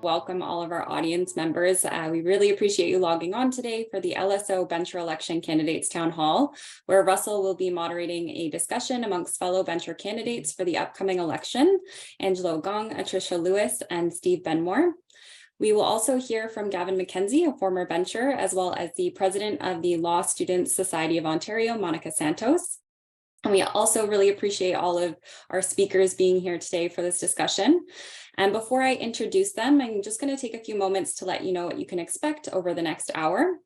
welcome all of our audience members. We really appreciate you logging on today for the LSO Bencher Election Candidates Town Hall, where Russell will be moderating a discussion amongst fellow Bencher candidates for the upcoming election, Angela Ogang, Atrisha Lewis, and Steve Benmor. We will also hear from Gavin MacKenzie, a former Bencher, as well as the president of the Law Students Society of Ontario, Monica Santos. And we also really appreciate all of our speakers being here today for this discussion. And before I introduce them, I'm just going to take a few moments to let you know what you can expect over the next hour.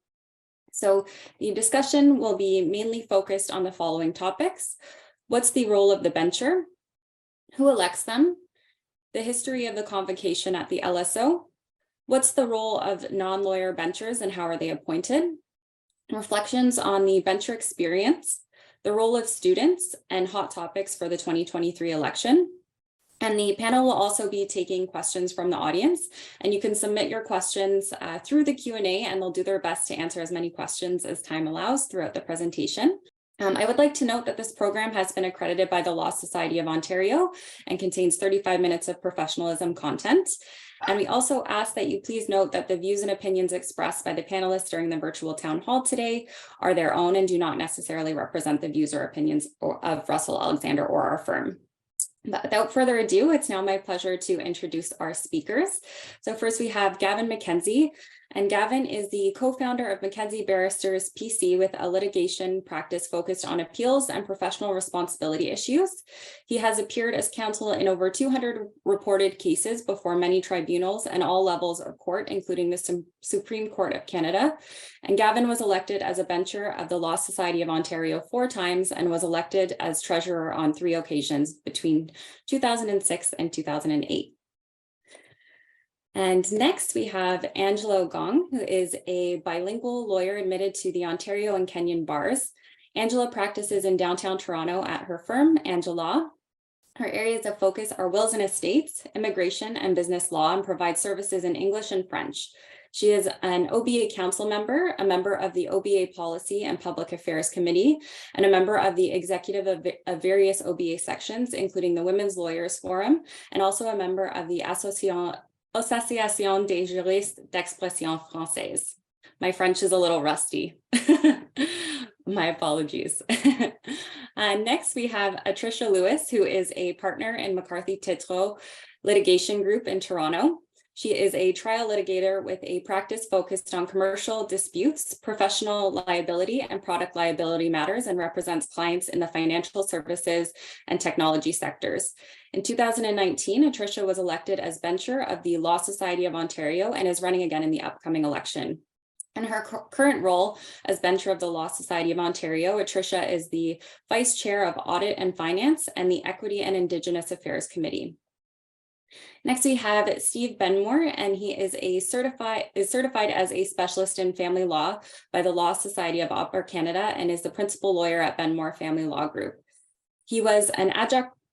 So the discussion will be mainly focused on the following topics. What's the role of the bencher? Who elects them? The history of the convocation at the LSO. What's the role of non-lawyer benchers and how are they appointed? Reflections on the bencher experience, the role of students, and hot topics for the 2023 election. And the panel will also be taking questions from the audience, and you can submit your questions through the Q&A, and they'll do their best to answer as many questions as time allows throughout the presentation. I would like to note that this program has been accredited by the Law Society of Ontario and contains 35 minutes of professionalism content. And we also ask that you please note that the views and opinions expressed by the panelists during the virtual town hall today are their own and do not necessarily represent the views or opinions of Russell Alexander or our firm. But without further ado, it's now my pleasure to introduce our speakers. So first we have Gavin MacKenzie, and Gavin is the co-founder of MacKenzie Barristers PC with a litigation practice focused on appeals and professional responsibility issues. He has appeared as counsel in over 200 reported cases before many tribunals and all levels of court, including the Supreme Court of Canada. And Gavin was elected as a bencher of the Law Society of Ontario 4 times and was elected as treasurer on 3 occasions between 2006 and 2008. And next we have Angela Ogang, who is a bilingual lawyer admitted to the Ontario and Kenyan bars. Angela practices in downtown Toronto at her firm, Angela. Her areas of focus are wills and estates, immigration, and business law, and provides services in English and French. She is an OBA council member, a member of the OBA Policy and Public Affairs Committee, and a member of the executive of various OBA sections, including the Women's Lawyers Forum, and also a member of the Association des juristes d'expression française. My French is a little rusty. My apologies. Next, we have Atrisha Lewis, who is a partner in McCarthy Tétrault Litigation Group in Toronto. She is a trial litigator with a practice focused on commercial disputes, professional liability, and product liability matters, and represents clients in the financial services and technology sectors. In 2019, Atrisha was elected as bencher of the Law Society of Ontario and is running again in the upcoming election. In her current role as bencher of the Law Society of Ontario, Atrisha is the vice chair of Audit and Finance and the Equity and Indigenous Affairs Committee. Next, we have Steve Benmor, and he is certified as a specialist in family law by the Law Society of Upper Canada and is the principal lawyer at Benmor Family Law Group. He was an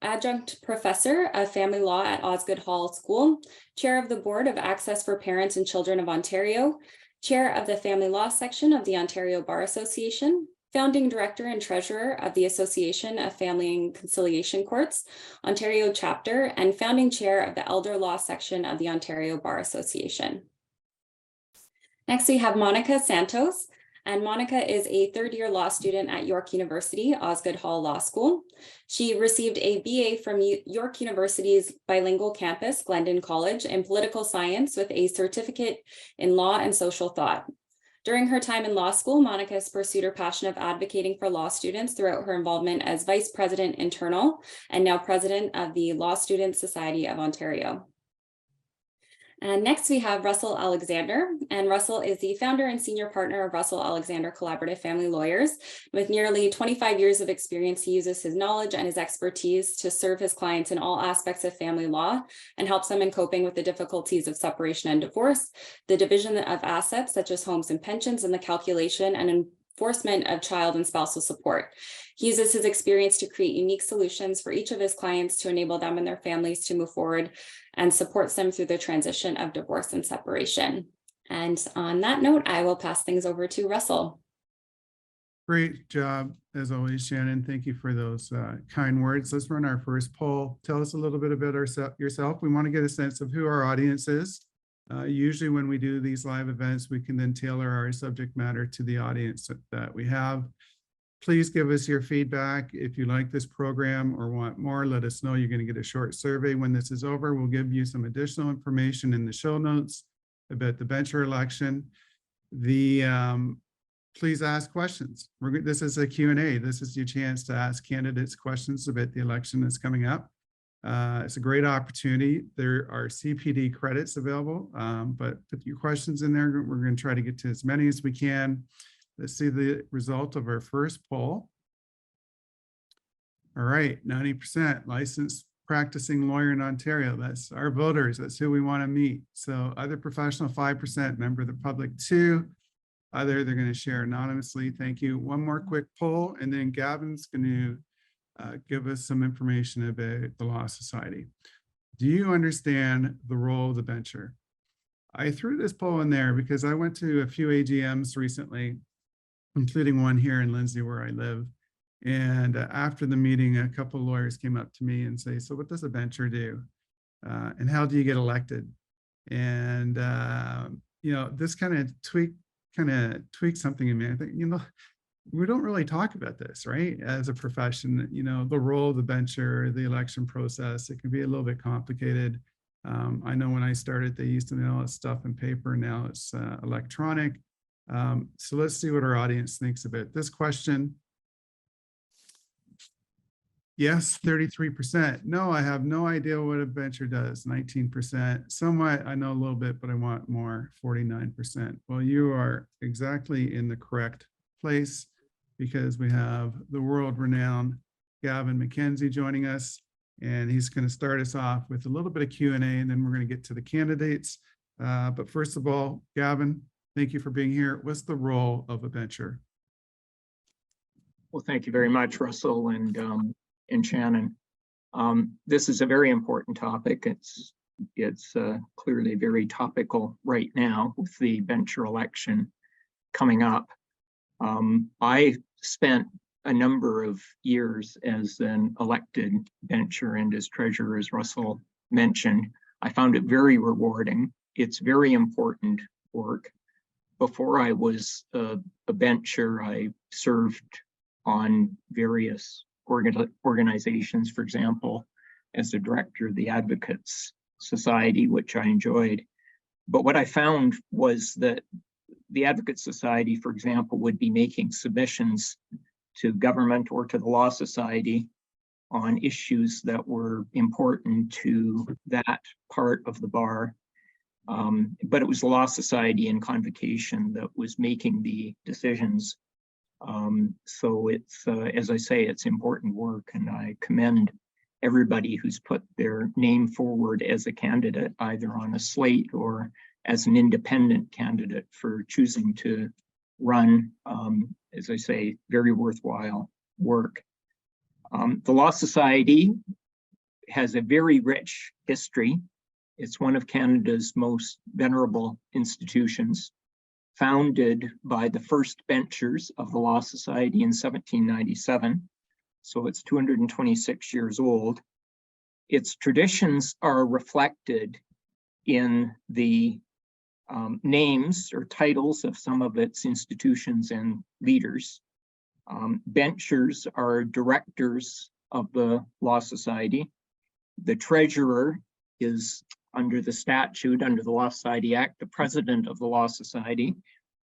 adjunct professor of family law at Osgoode Hall School, chair of the board of Access for Parents and Children of Ontario, chair of the family law section of the Ontario Bar Association, founding director and treasurer of the Association of Family and Conciliation Courts, Ontario chapter, and founding chair of the Elder Law section of the Ontario Bar Association. Next, we have Monica Santos, and Monica is a third-year law student at York University, Osgoode Hall Law School. She received a BA from York University's bilingual campus, Glendon College, in political science with a certificate in law and social thought. During her time in law school, Monica has pursued her passion of advocating for law students throughout her involvement as Vice President Internal and now President of the Law Students Society of Ontario. And next we have Russell Alexander, and Russell is the founder and senior partner of Russell Alexander Collaborative Family Lawyers. With nearly 25 years of experience, he uses his knowledge and his expertise to serve his clients in all aspects of family law and helps them in coping with the difficulties of separation and divorce, the division of assets such as homes and pensions, and the calculation and enforcement of child and spousal support. He uses his experience to create unique solutions for each of his clients to enable them and their families to move forward and supports them through the transition of divorce and separation. And on that note, I will pass things over to Russell. Great job, as always, Shannon. Thank you for those kind words. Let's run our first poll. Tell us a little bit about yourself. We want to get a sense of who our audience is. Usually when we do these live events, we can then tailor our subject matter to the audience that we have. Please give us your feedback. If you like this program or want more, let us know. You're going to get a short survey when this is over. We'll give you some additional information in the show notes about the bencher election. Please ask questions. This is a Q&A. This is your chance to ask candidates questions about the election that's coming up. It's a great opportunity. There are CPD credits available, but put your questions in there. We're going to try to get to as many as we can. Let's see the result of our first poll. All right, 90% licensed practicing lawyer in Ontario. That's our voters. That's who we want to meet. So other professional, 5%, member of the public, 2%. They're going to share anonymously. Thank you. One more quick poll, and then Gavin's going to give us some information about the Law Society. Do you understand the role of the bencher? I threw this poll in there because I went to a few AGMs recently, including one here in Lindsay where I live. And after the meeting, a couple of lawyers came up to me and say, so what does a bencher do? And how do you get elected? And, this kind of tweaked something in me. I think, we don't really talk about this, right? As a profession, the role of the bencher, the election process, it can be a little bit complicated. I know when I started, they used to mail us stuff in paper. Now it's electronic. So let's see what our audience thinks about this question. Yes, 33%. No, I have no idea what a bencher does, 19%. Somewhat, I know a little bit, but I want more, 49%. Well, you are exactly in the correct place because we have the world-renowned Gavin MacKenzie joining us, and he's going to start us off with a little bit of Q&A, and then we're going to get to the candidates. But first of all, Gavin, thank you for being here. What's the role of a bencher? Well, thank you very much, Russell and Shannon. This is a very important topic. It's clearly very topical right now with the bencher election coming up. I spent a number of years as an elected bencher and as treasurer, as Russell mentioned. I found it very rewarding. It's very important work. Before I was a bencher, I served on various organizations, for example, as the director of the Advocates Society, which I enjoyed. But what I found was that the Advocates Society, for example, would be making submissions to government or to the Law Society on issues that were important to that part of the bar. But it was the Law Society and convocation that was making the decisions. So it's, as I say, it's important work, and I commend everybody who's put their name forward as a candidate, either on a slate or as an independent candidate, for choosing to run, as I say, very worthwhile work. The Law Society has a very rich history. It's one of Canada's most venerable institutions, founded by the first benchers of the Law Society in 1797. So it's 226 years old. Its traditions are reflected in the names or titles of some of its institutions and leaders. Benchers are directors of the Law Society. The treasurer is, under the statute, under the Law Society Act, the president of the Law Society,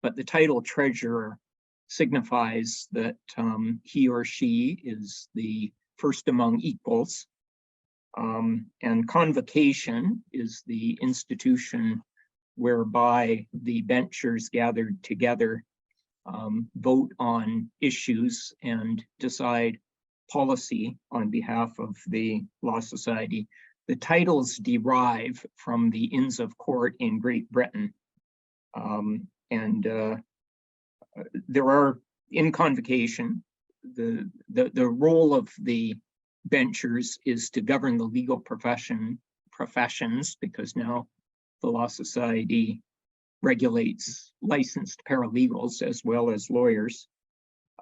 but the title treasurer signifies that he or she is the first among equals. And convocation is the institution whereby the benchers gathered together vote on issues and decide policy on behalf of the Law Society. The titles derive from the Inns of Court in Great Britain. There are, in convocation, the role of the benchers is to govern the legal professions, because now the Law Society regulates licensed paralegals as well as lawyers.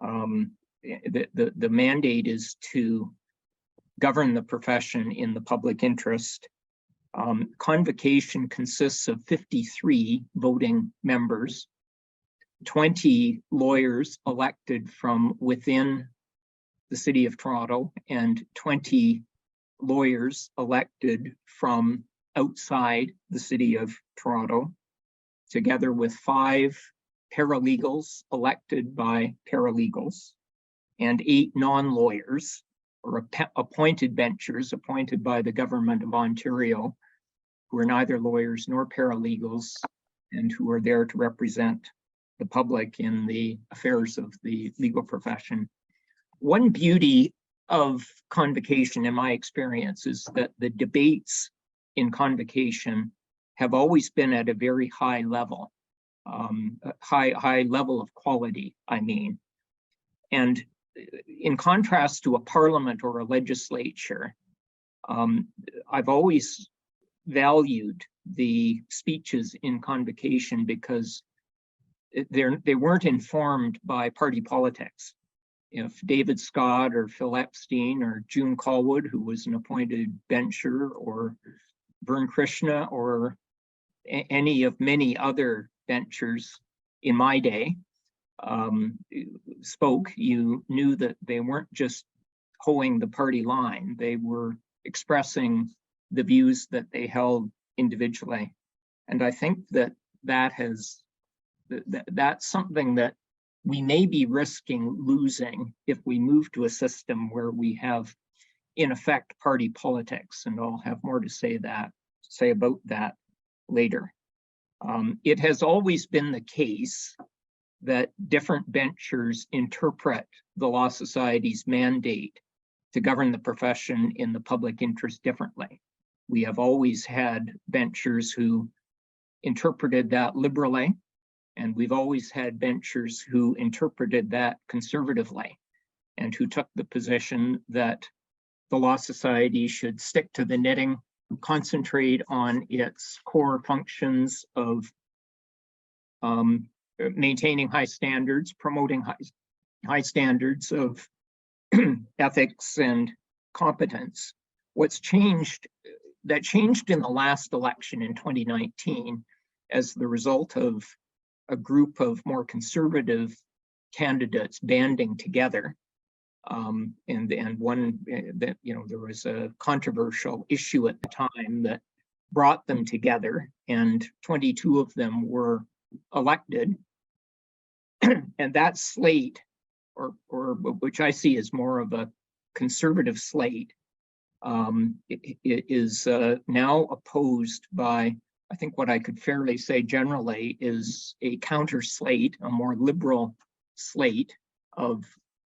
The mandate is to govern the profession in the public interest Convocation consists of 53 voting members, 20 lawyers elected from within the City of Toronto, and 20 lawyers elected from outside the City of Toronto, together with 5 paralegals elected by paralegals, and 8 non-lawyers or appointed benchers appointed by the Government of Ontario, who are neither lawyers nor paralegals and who are there to represent the public in the affairs of the legal profession. One beauty of convocation, in my experience, is that the debates in convocation have always been at a very high level, high level of quality, I mean. And in contrast to a parliament or a legislature, I've always valued the speeches in convocation because they weren't informed by party politics. If David Scott or Phil Epstein or June Callwood, who was an appointed bencher, or Vern Krishna, or any of many other benchers in my day spoke, you knew that they weren't just hoeing the party line. They were expressing the views that they held individually. And I think that that's something that we may be risking losing if we move to a system where we have, in effect, party politics. And I'll have more to say about that later. It has always been the case that different benchers interpret the Law Society's mandate to govern the profession in the public interest differently. We have always had benchers who interpreted that liberally, and we've always had benchers who interpreted that conservatively, and who took the position that the Law Society should stick to the knitting, concentrate on its core functions of maintaining high standards, promoting high standards of ethics and competence. What's changed, that changed in the last election in 2019 as the result of a group of more conservative candidates banding together. And one that, there was a controversial issue at the time that brought them together, and 22 of them were elected. And that slate, or which I see as more of a conservative slate, it is now opposed by, I think what I could fairly say generally is a counter slate, a more liberal slate of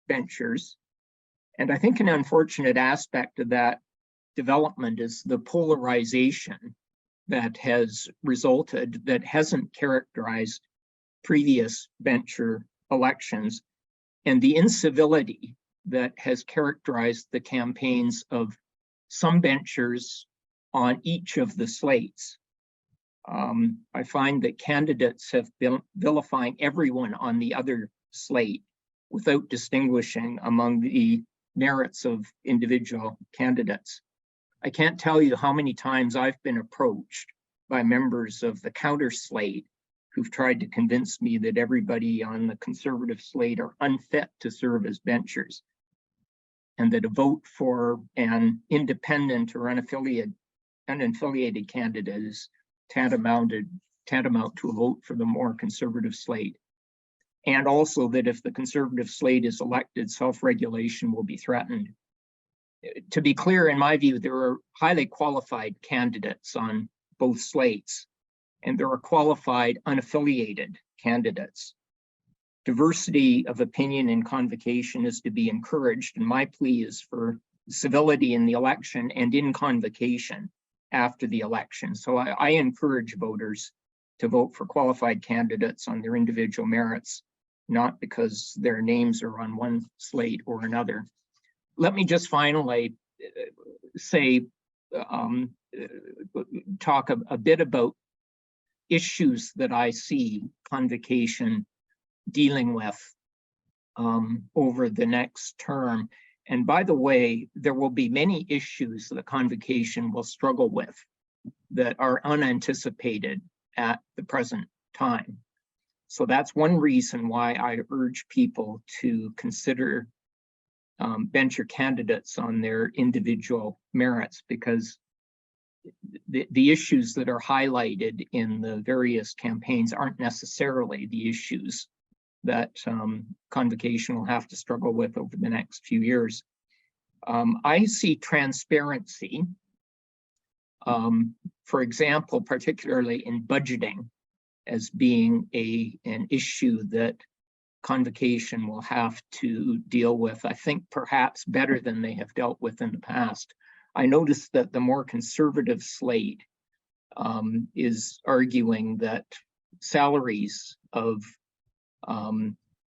benchers. And I think an unfortunate aspect of that development is the polarization that has resulted, that hasn't characterized previous bencher elections, and the incivility that has characterized the campaigns of some benchers on each of the slates. I find that candidates have been vilifying everyone on the other slate without distinguishing among the merits of individual candidates. I can't tell you how many times I've been approached by members of the counter slate who've tried to convince me that everybody on the conservative slate are unfit to serve as benchers, and that a vote for an independent or unaffiliated candidate is tantamount to a vote for the more conservative slate. And also that if the conservative slate is elected, self-regulation will be threatened. To be clear, in my view, there are highly qualified candidates on both slates, and there are qualified unaffiliated candidates. Diversity of opinion in convocation is to be encouraged, and my plea is for civility in the election and in convocation after the election. So I encourage voters to vote for qualified candidates on their individual merits, not because their names are on one slate or another. Let me just finally say, talk a bit about issues that I see convocation dealing with over the next term. And by the way, there will be many issues that convocation will struggle with that are unanticipated at the present time. So that's one reason why I urge people to consider bencher candidates on their individual merits, because the issues that are highlighted in the various campaigns aren't necessarily the issues that convocation will have to struggle with over the next few years. I see transparency, for example, particularly in budgeting, as being an issue that convocation will have to deal with, I think perhaps better than they have dealt with in the past. I noticed that the more conservative slate is arguing that salaries of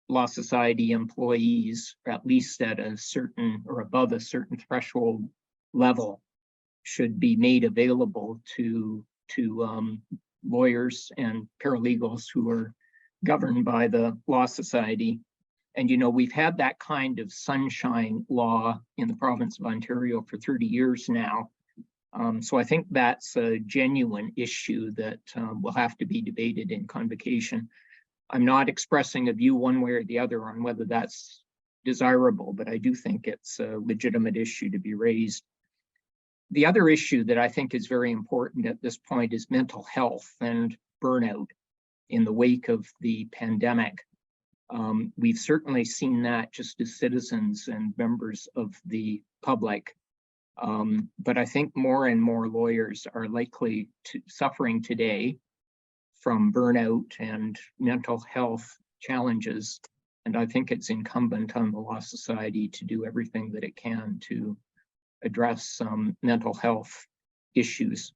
Law Society employees, at least at a certain or above a certain threshold level, should be made available to lawyers and paralegals who are governed by the Law Society. And, you know, we've had that kind of sunshine law in the province of Ontario for 30 years now. So I think that's a genuine issue that will have to be debated in convocation. I'm not expressing a view one way or the other on whether that's desirable, but I do think it's a legitimate issue to be raised. The other issue that I think is very important at this point is mental health and burnout in the wake of the pandemic. We've certainly seen that just as citizens and members of the public. But I think more and more lawyers are likely to suffering today from burnout and mental health challenges. And I think it's incumbent on the Law Society to do everything that it can to address some mental health issues.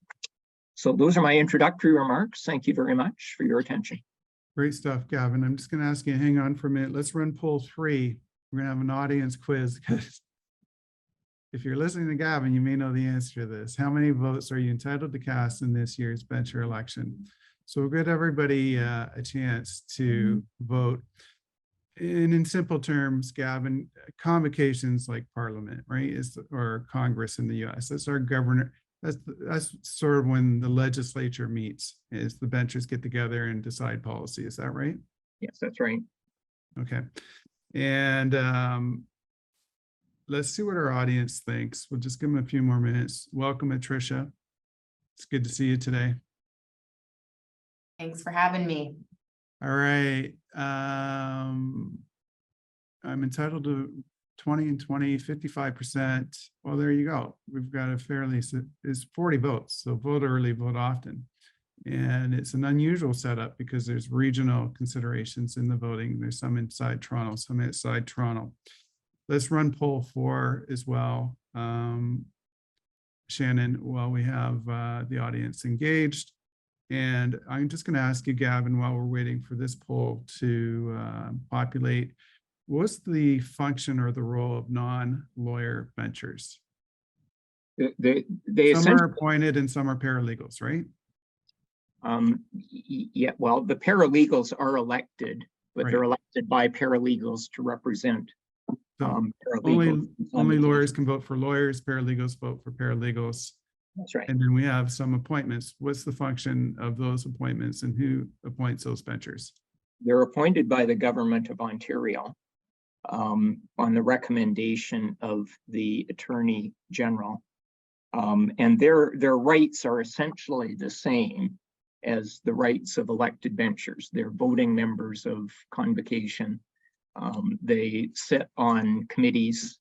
So those are my introductory remarks. Thank you very much for your attention. Great stuff, Gavin. I'm just going to ask you to hang on for a minute. Let's run poll 3. We're going to have an audience quiz, because if you're listening to Gavin, you may know the answer to this. How many votes are you entitled to cast in this year's bencher election? So we'll give everybody a chance to vote. And in simple terms, Gavin, convocations like Parliament, right, or Congress in the US, that's our governor. That's sort of when the legislature meets, is the benchers get together and decide policy. Is that right? Yes, that's right. Okay. And let's see what our audience thinks. We'll just give them a few more minutes. Welcome, Atrisha. It's good to see you today. Thanks for having me. All right. I'm entitled to 20 and 20, 55%. Well, there you go. We've got a fairly, it's 40 votes. So vote early, vote often. And it's an unusual setup because there's regional considerations in the voting. There's some inside Toronto, some outside Toronto. Let's run poll 4 as well. Shannon, while we have the audience engaged. And I'm just going to ask you, Gavin, while we're waiting for this poll to populate, what's the function or the role of non-lawyer benchers? Some are appointed and some are paralegals, right? Yeah, well, the paralegals are elected, but right. They're elected by paralegals to represent paralegals. Only lawyers can vote for lawyers, paralegals vote for paralegals. That's right. And then we have some appointments. What's the function of those appointments and who appoints those benchers? They're appointed by the government of Ontario on the recommendation of the Attorney General. And their rights are essentially the same as the rights of elected benchers. They're voting members of convocation. They sit on committees.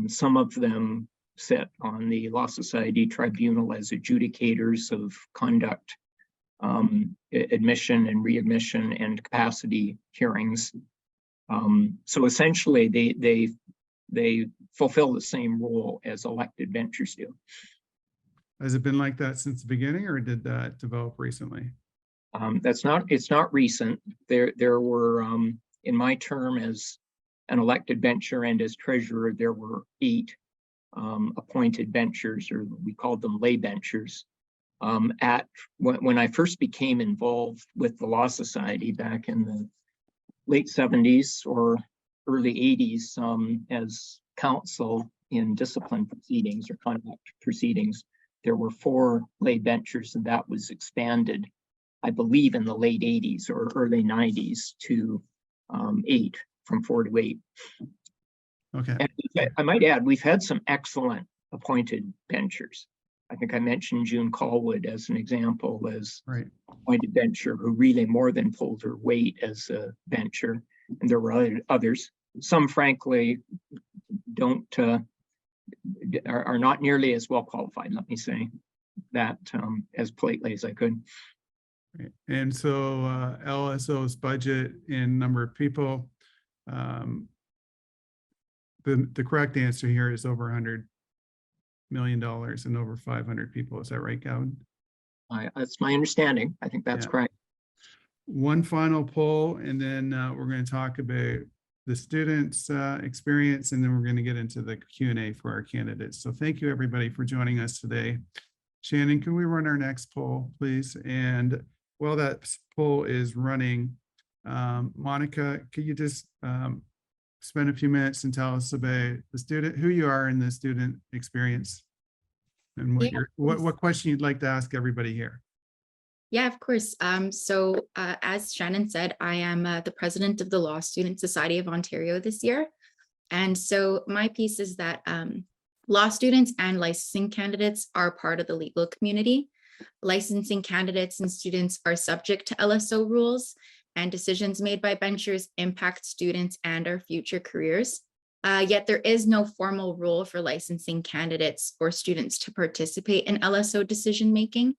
Some of them sit on the Law Society Tribunal as adjudicators of conduct, admission and readmission and capacity hearings. So essentially they fulfill the same role as elected benchers do. Has it been like that since the beginning, or did that develop recently? It's not recent. There were, in my term as an elected bencher and as treasurer, there were 8 appointed benchers, or we called them lay benchers. When I first became involved with the Law Society back in the late 70s or early 80s as counsel in discipline proceedings or conduct proceedings, there were 4 lay benchers, and that was expanded, I believe, in the late 80s or early 90s to 8, from 4 to 8. Okay. And I might add, we've had some excellent appointed benchers. I think I mentioned June Callwood as an example, as Right. appointed bencher who really more than pulled her weight as a bencher. And there were others. Some, frankly, don't are not nearly as well qualified, let me say that, as politely as I could. Right. And so LSO's budget in number of people, the correct answer here is over $100 million and over 500 people. Is that right, Gavin? That's my understanding. I think that's correct. One final poll, and then we're going to talk about the students' experience, and then we're going to get into the Q&A for our candidates. So thank you, everybody, for joining us today. Shannon, can we run our next poll, please? And while that poll is running, Monica, could you just spend a few minutes and tell us about the student, who you are in the student experience, and what question you'd like to ask everybody here? Yeah, of course. As Shannon said, I am the president of the Law Student Society of Ontario this year. And so my piece is that law students and licensing candidates are part of the legal community. Licensing candidates and students are subject to LSO rules, and decisions made by benchers impact students and our future careers. Yet there is no formal rule for licensing candidates or students to participate in LSO decision-making.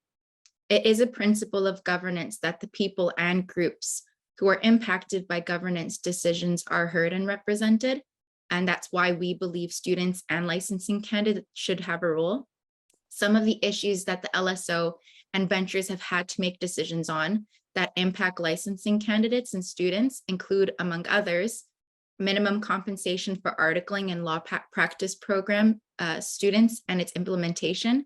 It is a principle of governance that the people and groups who are impacted by governance decisions are heard and represented. And that's why we believe students and licensing candidates should have a role. Some of the issues that the LSO and benchers have had to make decisions on that impact licensing candidates and students include, among others, minimum compensation for articling and law practice program students and its implementation,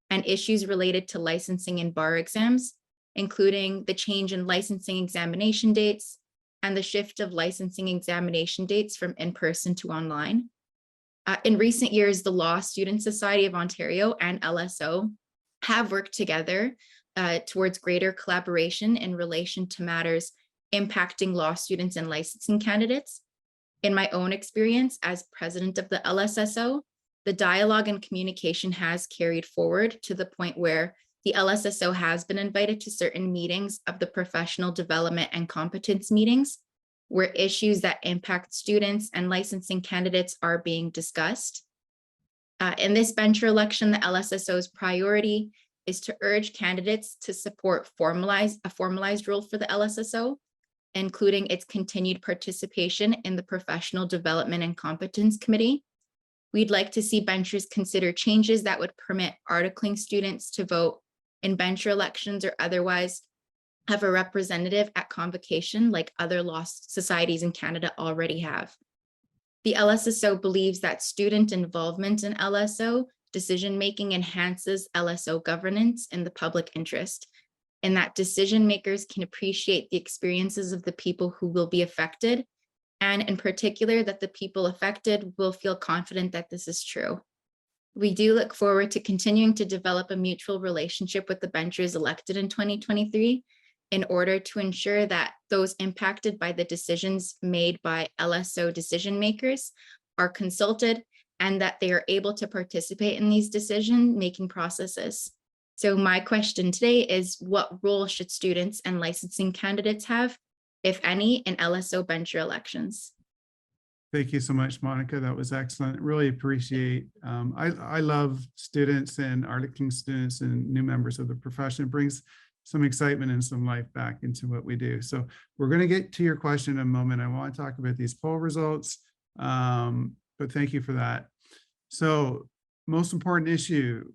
and issues related to licensing and bar exams, including the change in licensing examination dates and the shift of licensing examination dates from in-person to online. In recent years, the Law Student Society of Ontario and LSO have worked together towards greater collaboration in relation to matters impacting law students and licensing candidates. In my own experience as president of the LSSO, the dialogue and communication has carried forward to the point where the LSSO has been invited to certain meetings of the professional development and competence meetings, where issues that impact students and licensing candidates are being discussed. In this bencher election, the LSSO's priority is to urge candidates to support a formalized role for the LSSO, including its continued participation in the Professional Development and Competence Committee. We'd like to see benchers consider changes that would permit articling students to vote in bencher elections or otherwise have a representative at convocation like other law societies in Canada already have. The LSSO believes that student involvement in LSO decision-making enhances LSO governance in the public interest, and that decision makers can appreciate the experiences of the people who will be affected, and in particular that the people affected will feel confident that this is true. We do look forward to continuing to develop a mutual relationship with the benchers elected in 2023 in order to ensure that those impacted by the decisions made by LSO decision makers are consulted and that they are able to participate in these decision-making processes. So my question today is, what role should students and licensing candidates have, if any, in LSO bencher elections? Thank you so much, Monica. That was excellent. Really appreciate. I love students and articling students and new members of the profession. It brings some excitement and some life back into what we do. So we're going to get to your question in a moment. I want to talk about these poll results, but thank you for that. So most important issue,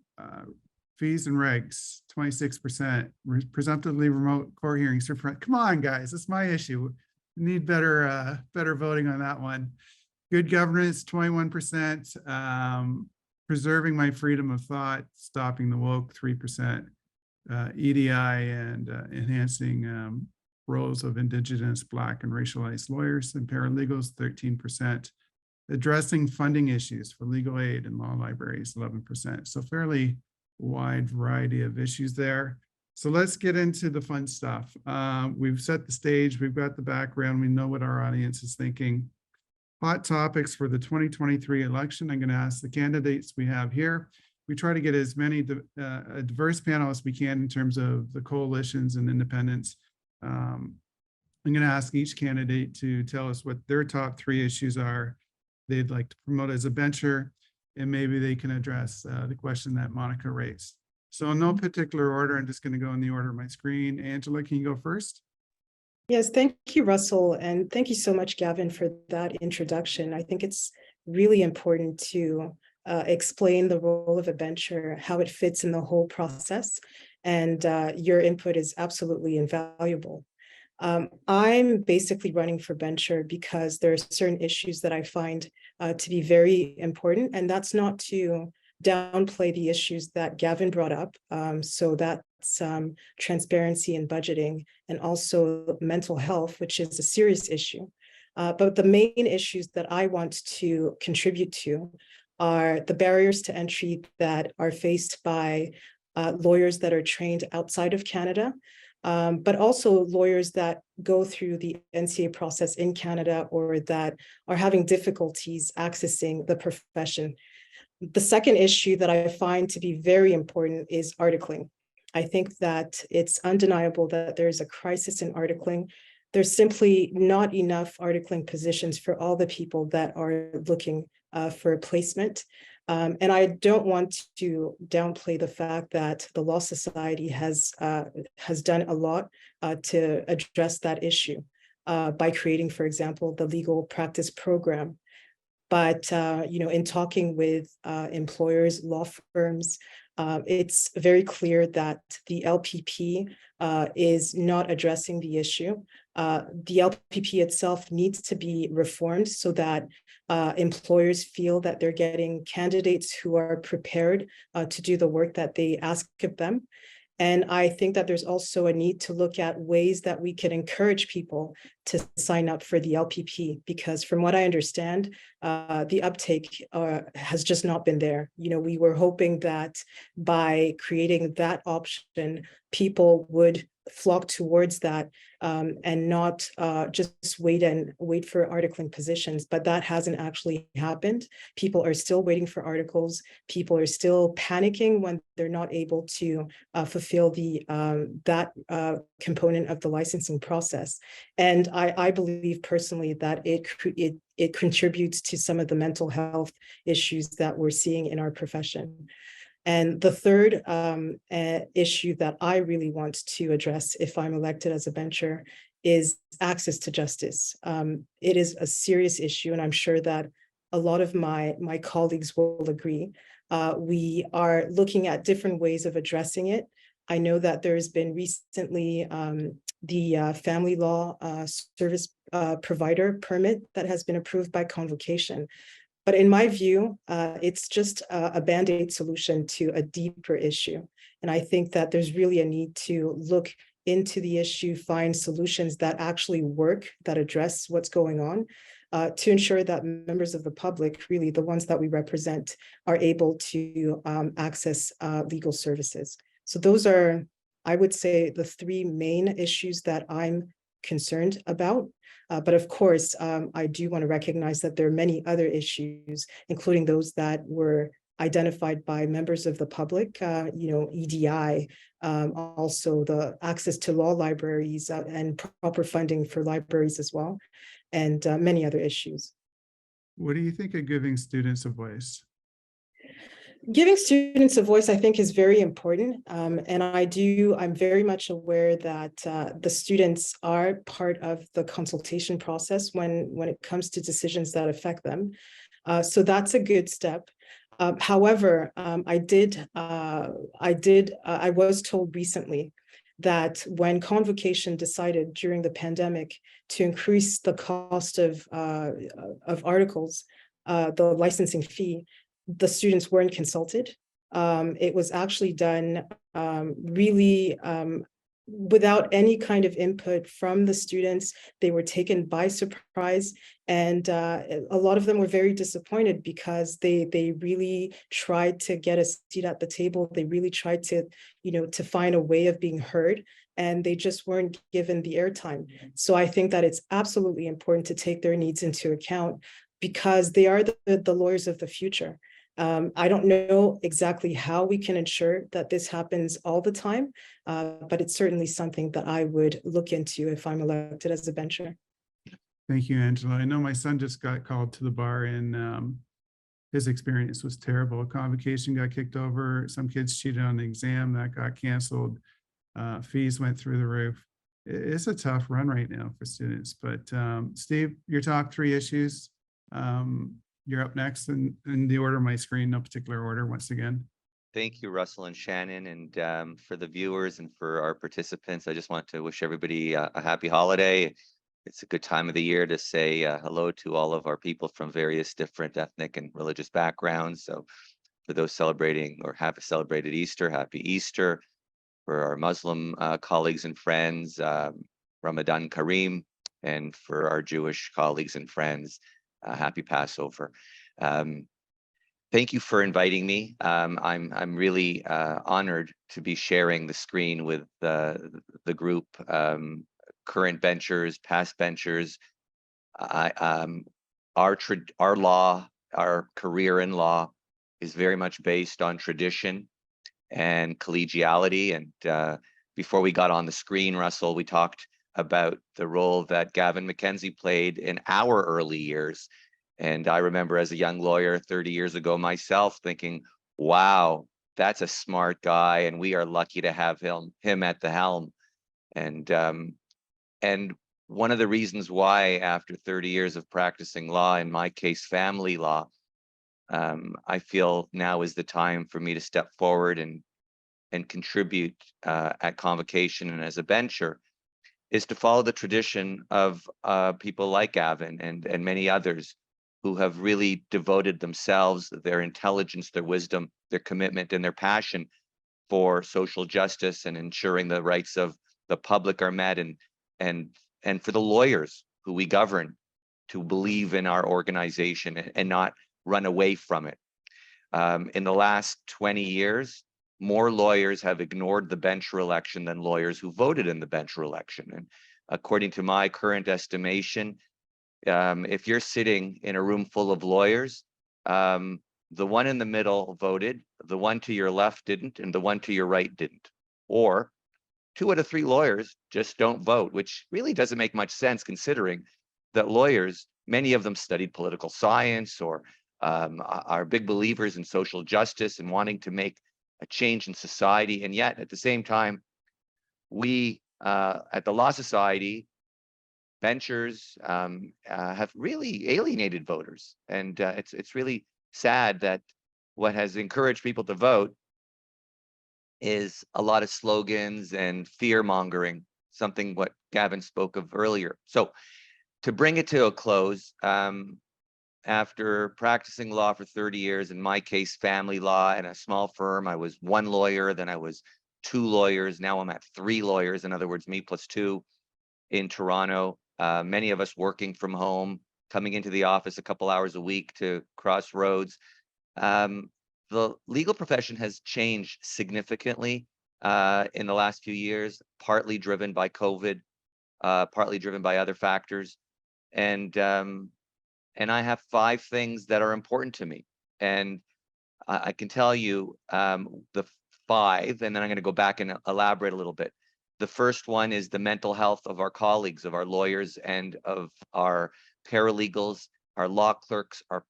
fees and regs, 26%, presumptively remote court hearings. Come on, guys, that's my issue. We need better voting on that one. Good governance, 21%. Preserving my freedom of thought, stopping the woke, 3%. EDI and enhancing roles of Indigenous, Black, and racialized lawyers and paralegals, 13%. Addressing funding issues for legal aid and law libraries, 11%. So fairly wide variety of issues there. So let's get into the fun stuff. We've set the stage, we've got the background, we know what our audience is thinking. Hot topics for the 2023 election. I'm going to ask the candidates we have here. We try to get as many a diverse panel as we can in terms of the coalitions and independents. I'm going to ask each candidate to tell us what their top 3 issues are they'd like to promote as a bencher, and maybe they can address the question that Monica raised. So in no particular order, I'm just going to go in the order of my screen. Angela, can you go first? Yes, thank you, Russell. And thank you so much, Gavin, for that introduction. I think it's really important to explain the role of a bencher, how it fits in the whole process. And your input is absolutely invaluable. I'm basically running for bencher because there are certain issues that I find to be very important, and that's not to downplay the issues that Gavin brought up. So that's transparency and budgeting, and also mental health, which is a serious issue. But the main issues that I want to contribute to are the barriers to entry that are faced by lawyers that are trained outside of Canada, but also lawyers that go through the NCA process in Canada or that are having difficulties accessing the profession. The second issue that I find to be very important is articling. I think that it's undeniable that there's a crisis in articling. There's simply not enough articling positions for all the people that are looking for a placement. And I don't want to downplay the fact that the Law Society has done a lot to address that issue by creating, for example, the legal practice program. But in talking with employers, law firms, it's very clear that the LPP is not addressing the issue. The LPP itself needs to be reformed so that employers feel that they're getting candidates who are prepared to do the work that they ask of them. And I think that there's also a need to look at ways that we can encourage people to sign up for the LPP, because from what I understand, the uptake has just not been there. We were hoping that by creating that option, people would flock towards that and not just wait for articling positions, but that hasn't actually happened. People are still waiting for articles. People are still panicking when they're not able to fulfill that component of the licensing process. And I believe personally that it contributes to some of the mental health issues that we're seeing in our profession. And the third issue that I really want to address if I'm elected as a bencher is access to justice. It is a serious issue, and I'm sure that a lot of my colleagues will agree. We are looking at different ways of addressing it. I know that there's been recently the family law service provider permit that has been approved by convocation. But in my view, it's just a Band-Aid solution to a deeper issue. And I think that there's really a need to look into the issue, find solutions that actually work, that address what's going on, to ensure that members of the public, really the ones that we represent, are able to access legal services. So those are, I would say, the 3 main issues that I'm concerned about. But of course, I do want to recognize that there are many other issues, including those that were identified by members of the public, EDI, also the access to law libraries and proper funding for libraries as well, and many other issues. What do you think of giving students a voice? Giving students a voice, I think, is very important. And I'm very much aware that the students are part of the consultation process when it comes to decisions that affect them. So that's a good step. However, I was told recently that when convocation decided during the pandemic to increase the cost of articles, the licensing fee, the students weren't consulted. It was actually done really without any kind of input from the students. They were taken by surprise, and a lot of them were very disappointed because they really tried to get a seat at the table. They really tried to, to find a way of being heard, and they just weren't given the airtime. So I think that it's absolutely important to take their needs into account, because they are the lawyers of the future. I don't know exactly how we can ensure that this happens all the time, but it's certainly something that I would look into if I'm elected as a bencher. Thank you, Angela. I know my son just got called to the bar, and his experience was terrible. Convocation got kicked over. Some kids cheated on the exam, that got canceled. Fees went through the roof. It's a tough run right now for students. But Steve, your top 3 issues. You're up next in the order of my screen, no particular order, once again. Thank you, Russell and Shannon. And for the viewers and for our participants, I just want to wish everybody a happy holiday. It's a good time of the year to say hello to all of our people from various different ethnic and religious backgrounds. So for those celebrating or have celebrated Easter, happy Easter. For our Muslim colleagues and friends, Ramadan Kareem. And for our Jewish colleagues and friends, happy Passover. Thank you for inviting me. I'm really honored to be sharing the screen with the group, current benchers, past benchers. Our law, our career in law, is very much based on tradition and collegiality. And before we got on the screen, Russell, we talked about the role that Gavin MacKenzie played in our early years. And I remember as a young lawyer 30 years ago myself thinking, wow, that's a smart guy, and we are lucky to have him at the helm. And one of the reasons why, after 30 years of practicing law, in my case, family law, I feel now is the time for me to step forward and contribute at convocation and as a bencher, is to follow the tradition of people like Gavin and many others who have really devoted themselves, their intelligence, their wisdom, their commitment, and their passion for social justice and ensuring the rights of the public are met, and for the lawyers who we govern to believe in our organization and not run away from it. In the last 20 years, more lawyers have ignored the bencher election than lawyers who voted in the bencher election. And according to my current estimation, if you're sitting in a room full of lawyers, the one in the middle voted, the one to your left didn't, and the one to your right didn't. Or 2 out of 3 lawyers just don't vote, which really doesn't make much sense considering that lawyers, many of them studied political science or are big believers in social justice and wanting to make a change in society. And yet at the same time, we at the Law Society, benchers have really alienated voters. And it's really sad that what has encouraged people to vote is a lot of slogans and fear mongering, something what Gavin spoke of earlier. So to bring it to a close, after practicing law for 30 years, in my case, family law in a small firm, I was 1 lawyer, then I was 2 lawyers. Now I'm at 3 lawyers. In other words, me plus 2 in Toronto. Many of us working from home, coming into the office a couple hours a week to cross roads. The legal profession has changed significantly in the last few years, partly driven by COVID, partly driven by other factors. And I have 5 things that are important to me. And I can tell you the 5, and then I'm going to go back and elaborate a little bit. The first one is the mental health of our colleagues, of our lawyers and of our paralegals, our law clerks, our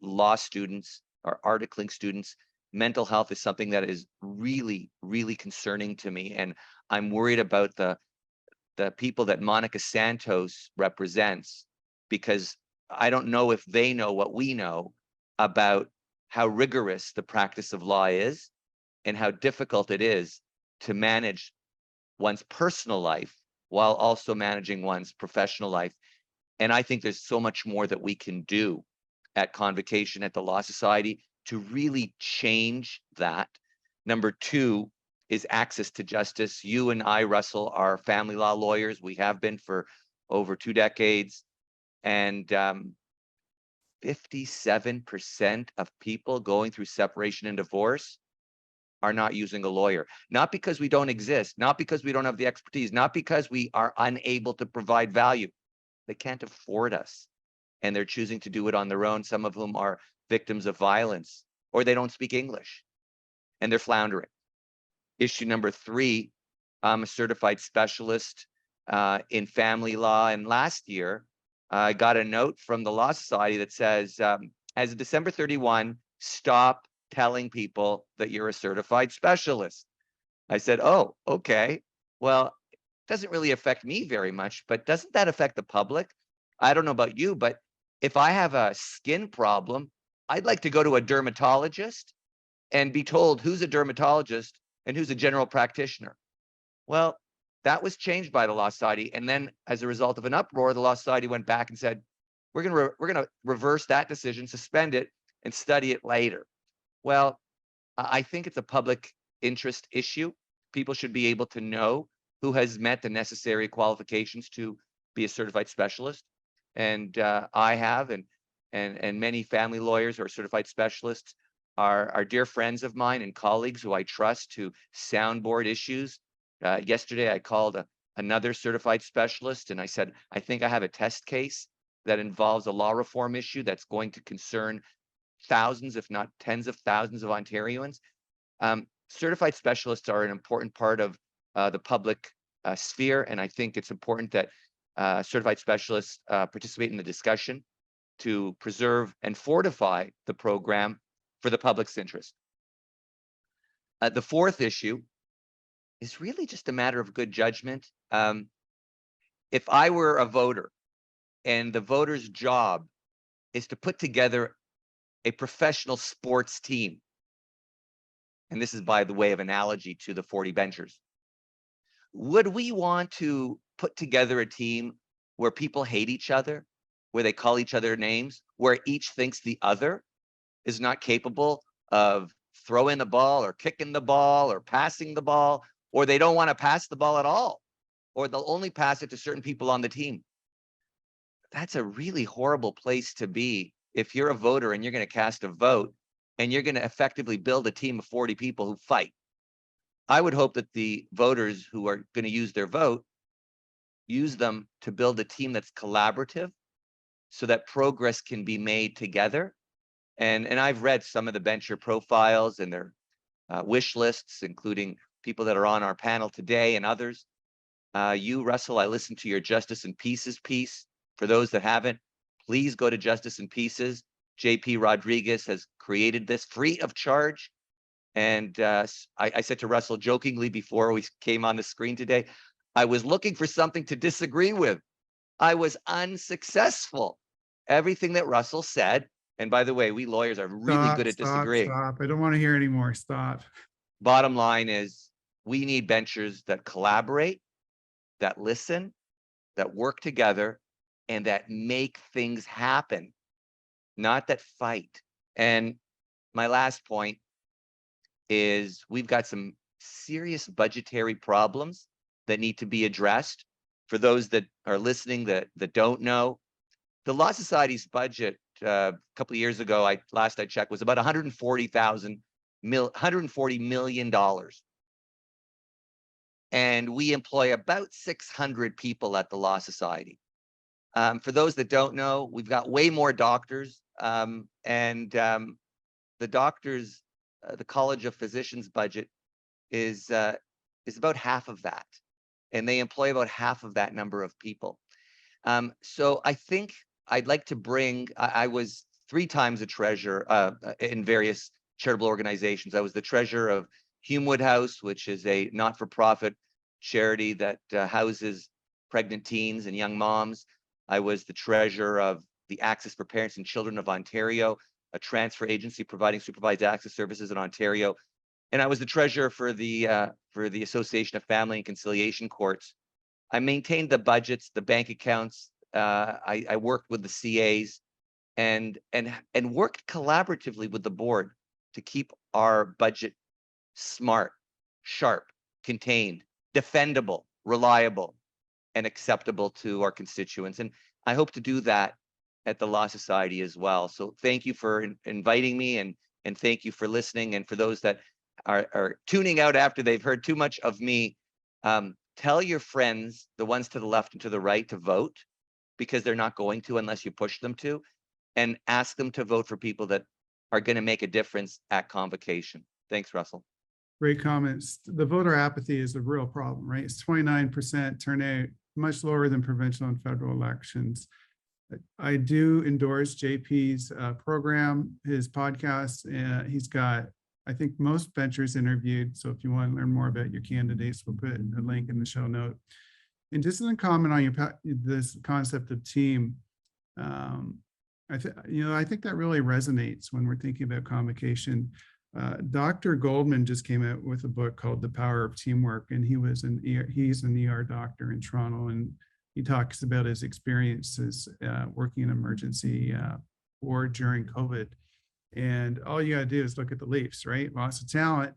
law students, our articling students. Mental health is something that is really, really concerning to me. And I'm worried about the people that Monica Santos represents, because I don't know if they know what we know about how rigorous the practice of law is and how difficult it is to manage one's personal life while also managing one's professional life. And I think there's so much more that we can do at convocation at the Law Society to really change that. Number 2 is access to justice. You and I, Russell, are family law lawyers. We have been for over 2 decades. And 57% of people going through separation and divorce are not using a lawyer. Not because we don't exist, not because we don't have the expertise, not because we are unable to provide value. They can't afford us. And they're choosing to do it on their own, some of whom are victims of violence, or they don't speak English, and they're floundering. Issue number 3, I'm a certified specialist in family law. And last year, I got a note from the Law Society that says, as of December 31, stop telling people that you're a certified specialist. I said, oh, okay. Well, it doesn't really affect me very much, but doesn't that affect the public? I don't know about you, but if I have a skin problem, I'd like to go to a dermatologist and be told who's a dermatologist and who's a general practitioner. Well, that was changed by the Law Society. And then as a result of an uproar, the Law Society went back and said, we're gonna reverse that decision, suspend it, and study it later. Well, I think it's a public interest issue. People should be able to know who has met the necessary qualifications to be a certified specialist. And I have, and many family lawyers who are certified specialists are dear friends of mine and colleagues who I trust to soundboard issues. Yesterday, I called another certified specialist and I said, I think I have a test case that involves a law reform issue that's going to concern thousands, if not tens of thousands of Ontarians. Certified specialists are an important part of the public sphere, and I think it's important that certified specialists participate in the discussion to preserve and fortify the program for the public's interest. The 4th issue is really just a matter of good judgment. If I were a voter and the voter's job is to put together a professional sports team, and this is by the way of analogy to the 40 benchers, would we want to put together a team where people hate each other, where they call each other names, where each thinks the other is not capable of throwing the ball or kicking the ball or passing the ball, or they don't want to pass the ball at all, or they'll only pass it to certain people on the team? That's a really horrible place to be if you're a voter and you're going to cast a vote and you're going to effectively build a team of 40 people who fight. I would hope that the voters who are going to use their vote use them to build a team that's collaborative so that progress can be made together. And I've read some of the bencher profiles and their wish lists, including people that are on our panel today and others. You, Russell, I listened to your Justice in Pieces piece. For those that haven't, please go to Justice in Pieces. JP Rodriguez has created this free of charge. And I said to Russell jokingly before we came on the screen today, I was looking for something to disagree with. I was unsuccessful. Everything that Russell said, and by the way, we lawyers are really good at disagreeing. Stop. I don't want to hear anymore. Stop. Bottom line is we need benchers that collaborate, that listen, that work together, and that make things happen, not that fight. And my last point is we've got some serious budgetary problems that need to be addressed. For those that are listening that don't know, the Law Society's budget a couple of years ago, last I checked, was about $140 million. And we employ about 600 people at the Law Society. For those that don't know, we've got way more doctors, and the doctors, the College of Physicians budget is about half of that, and they employ about half of that number of people. So I think I'd like to bring. I was 3 times a treasurer in various charitable organizations. I was the treasurer of Humewood House, which is a not-for-profit charity that houses pregnant teens and young moms. I was the treasurer of the Access for Parents and Children of Ontario, a transfer agency providing supervised access services in Ontario. And I was the treasurer for the Association of Family and Conciliation Courts. I maintained the budgets, the bank accounts. I worked with the CAs and worked collaboratively with the board to keep our budget smart. sharp, contained, defendable, reliable, and acceptable to our constituents. And I hope to do that at the Law Society as well. So thank you for inviting me, and thank you for listening. And for those that are tuning out after they've heard too much of me, tell your friends, the ones to the left and to the right, to vote, because they're not going to unless you push them to, and ask them to vote for people that are going to make a difference at convocation. Thanks, Russell. Great comments. The voter apathy is a real problem, right? It's 29% turnout, much lower than provincial and federal elections. I do endorse JP's program, his podcast. He's got, I think, most benchers interviewed. So if you want to learn more about your candidates, we'll put a link in the show note. And just in comment on this concept of team, I think that really resonates when we're thinking about convocation. Dr. Goldman just came out with a book called The Power of Teamwork, and he's an ER doctor in Toronto, and he talks about his experiences working in emergency or during COVID. And all you got to do is look at the Leafs, right? Lots of talent,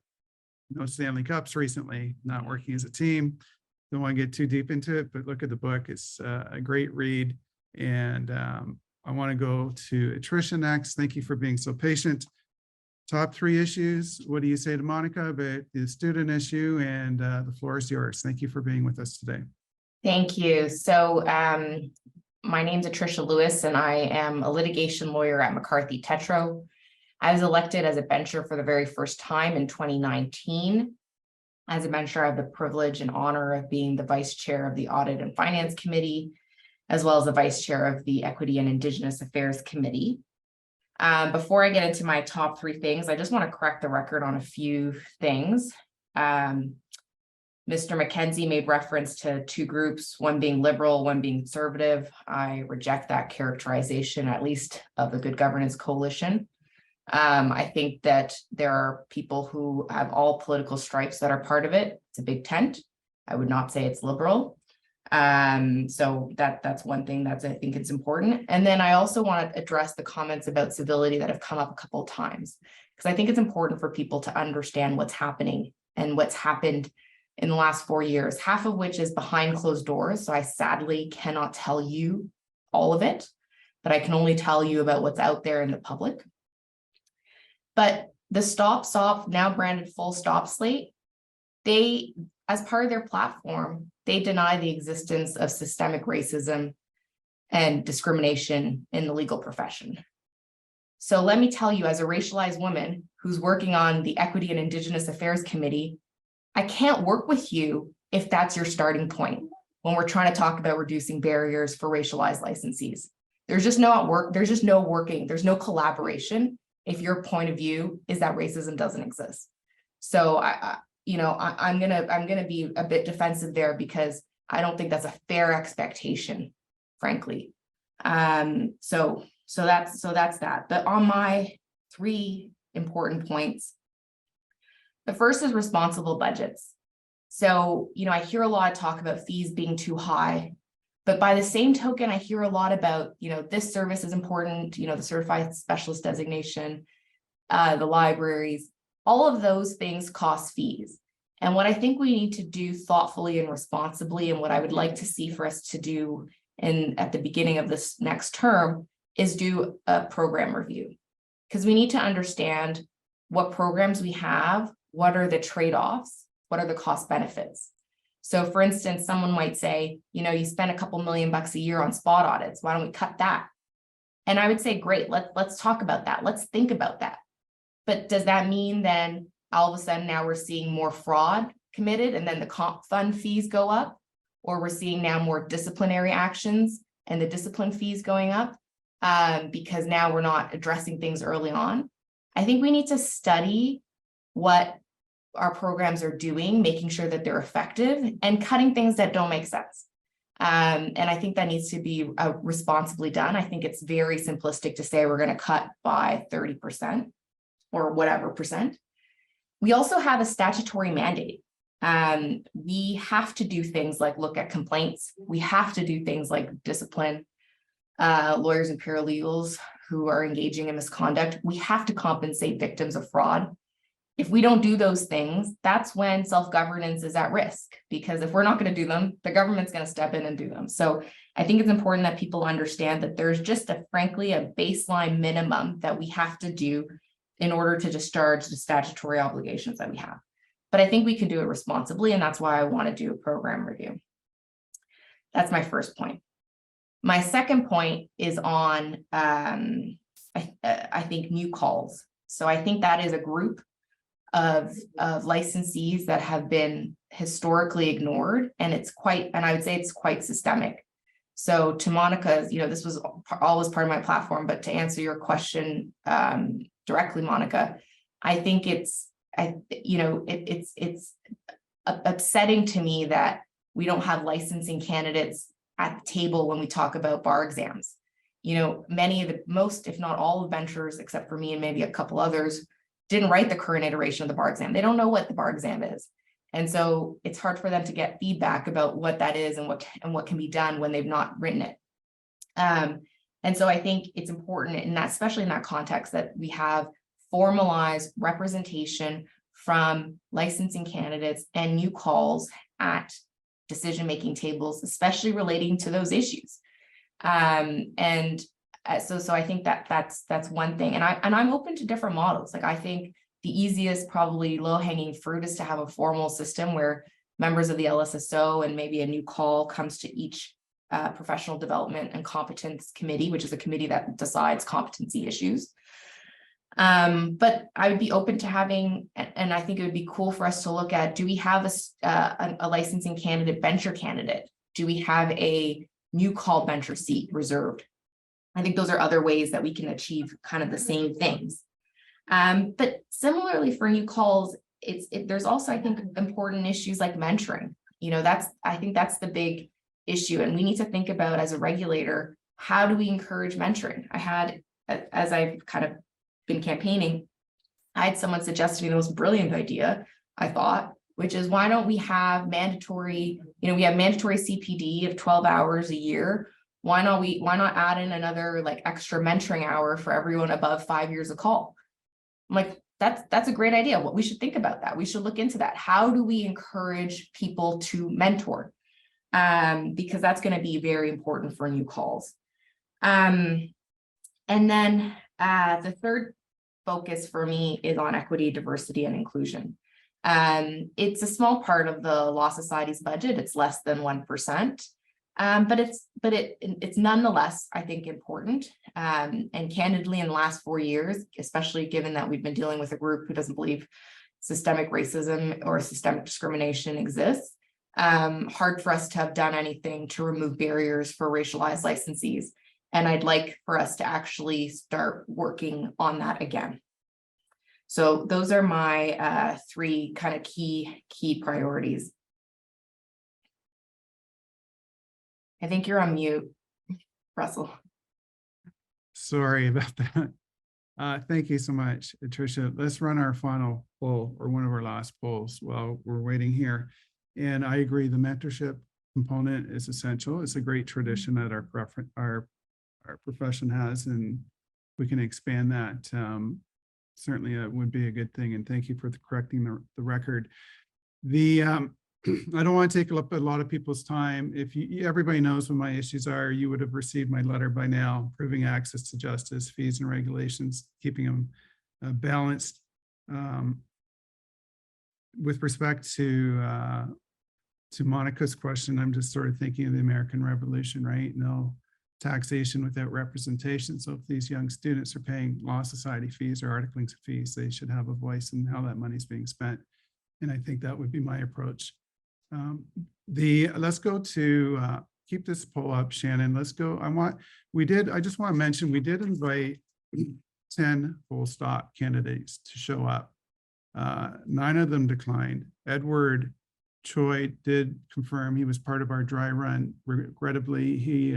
no Stanley Cups recently, not working as a team. Don't want to get too deep into it, but look at the book. It's a great read. And I want to go to Atrisha next. Thank you for being so patient. Top 3 issues. What do you say to Monica about the student issue? And the floor is yours. Thank you for being with us today. Thank you. So my name's Atrisha Lewis, and I am a litigation lawyer at McCarthy Tetro. I was elected as a bencher for the very first time in 2019. As a bencher, I have the privilege and honor of being the vice chair of the Audit and Finance Committee, as well as the vice chair of the Equity and Indigenous Affairs Committee. Before I get into my top 3 things, I just want to correct the record on a few things. Mr. MacKenzie made reference to 2 groups, one being liberal, one being conservative. I reject that characterization, at least of the Good Governance Coalition. I think that there are people who have all political stripes that are part of it. It's a big tent. I would not say it's liberal. So that's one thing that's, I think it's important. And then I also want to address the comments about civility that have come up a couple of times, because I think it's important for people to understand what's happening and what's happened in the last 4 years, half of which is behind closed doors. So I sadly cannot tell you all of it, but I can only tell you about what's out there in the public. But the Stop, now branded Full Stop slate, they, as part of their platform, they deny the existence of systemic racism and discrimination in the legal profession. So let me tell you, as a racialized woman who's working on the Equity and Indigenous Affairs Committee, I can't work with you if that's your starting point when we're trying to talk about reducing barriers for racialized licensees. There's just no working, there's no collaboration if your point of view is that racism doesn't exist. So I'm gonna be a bit defensive there, because I don't think that's a fair expectation, frankly. So that's that. But on my 3 important points, the first is responsible budgets. So, I hear a lot of talk about fees being too high, but by the same token, I hear a lot about, this service is important, the certified specialist designation, the libraries, all of those things cost fees. And what I think we need to do thoughtfully and responsibly, and what I would like to see for us to do at the beginning of this next term, is do a program review, because we need to understand what programs we have, what are the trade-offs, what are the cost benefits. So for instance, someone might say, you spend a couple $1 million a year on spot audits, why don't we cut that? And I would say, great, let's talk about that. Let's think about that. But does that mean then all of a sudden now we're seeing more fraud committed and then the comp fund fees go up? Or we're seeing now more disciplinary actions and the discipline fees going up because now we're not addressing things early on? I think we need to study what our programs are doing, making sure that they're effective, and cutting things that don't make sense. And I think that needs to be responsibly done. I think it's very simplistic to say we're going to cut by 30% or whatever percent. We also have a statutory mandate. We have to do things like look at complaints. We have to do things like discipline lawyers and paralegals who are engaging in misconduct. We have to compensate victims of fraud. if we don't do those things, that's when self-governance is at risk, because if we're not going to do them, the government's going to step in and do them. So I think it's important that people understand that there's just frankly, a baseline minimum that we have to do in order to discharge the statutory obligations that we have. But I think we can do it responsibly, and that's why I want to do a program review. That's my first point. My second point is on, I think, new calls. So I think that is a group of licensees that have been historically ignored, and I would say it's quite systemic. So to Monica's, this was always part of my platform, but to answer your question directly, Monica, I think it's upsetting to me that we don't have licensing candidates at the table when we talk about bar exams. Many of most, if not all of ventures, except for me and maybe a couple others, didn't write the current iteration of the bar exam. They don't know what the bar exam is. And so it's hard for them to get feedback about what that is and what can be done when they've not written it. And so I think it's important in that, especially in that context, that we have formalized representation from licensing candidates and new calls at decision-making tables, especially relating to those issues. So I think that's one thing, and I'm open to different models. Like, I think the easiest, probably low-hanging fruit, is to have a formal system where members of the LSO and maybe a new call comes to each professional development and competence committee, which is a committee that decides competency issues. But I would be open to having, and I think it would be cool for us to look at, do we have a licensing candidate, venture candidate? Do we have a new call venture seat reserved? I think those are other ways that we can achieve kind of the same things. But similarly for new calls, there's also, I think, important issues like mentoring. I think that's the big issue. And we need to think about, as a regulator, how do we encourage mentoring? As I've kind of been campaigning, I had someone suggest to me the most brilliant idea, I thought, which is, why don't we have mandatory, we have mandatory CPD of 12 hours a year. Why not add in another extra mentoring hour for everyone above 5 years of call? I'm like, that's a great idea. What we should think about that. We should look into that. How do we encourage people to mentor? Because that's going to be very important for new calls. And then the third focus for me is on equity, diversity, and inclusion. It's a small part of the Law Society's budget. It's less than 1%. But it's nonetheless, I think, important. And candidly, in the last 4 years, especially given that we've been dealing with a group who doesn't believe systemic racism or systemic discrimination exists, hard for us to have done anything to remove barriers for racialized licensees. And I'd like for us to actually start working on that again. So those are my 3 kind of key priorities. I think you're on mute, Russell. Sorry about that. Thank you so much, Atrisha. Let's run our final poll, or one of our last polls, while we're waiting here. And I agree, the mentorship component is essential. It's a great tradition that our profession has, and we can expand that. Certainly it would be a good thing. And thank you for correcting the record. I don't want to take up a lot of people's time. If everybody knows what my issues are, you would have received my letter by now, proving access to justice, fees and regulations, keeping them balanced. With respect to Monica's question, I'm just sort of thinking of the American Revolution, right? No taxation without representation. So if these young students are paying Law Society fees or articling fees, they should have a voice in how that money is being spent. And I think that would be my approach. Let's go to keep this poll up, Shannon. Let's go. I just want to mention, we did invite 10 full stop candidates to show up. 9 of them declined. Edward Choi did confirm he was part of our dry run. Regrettably, he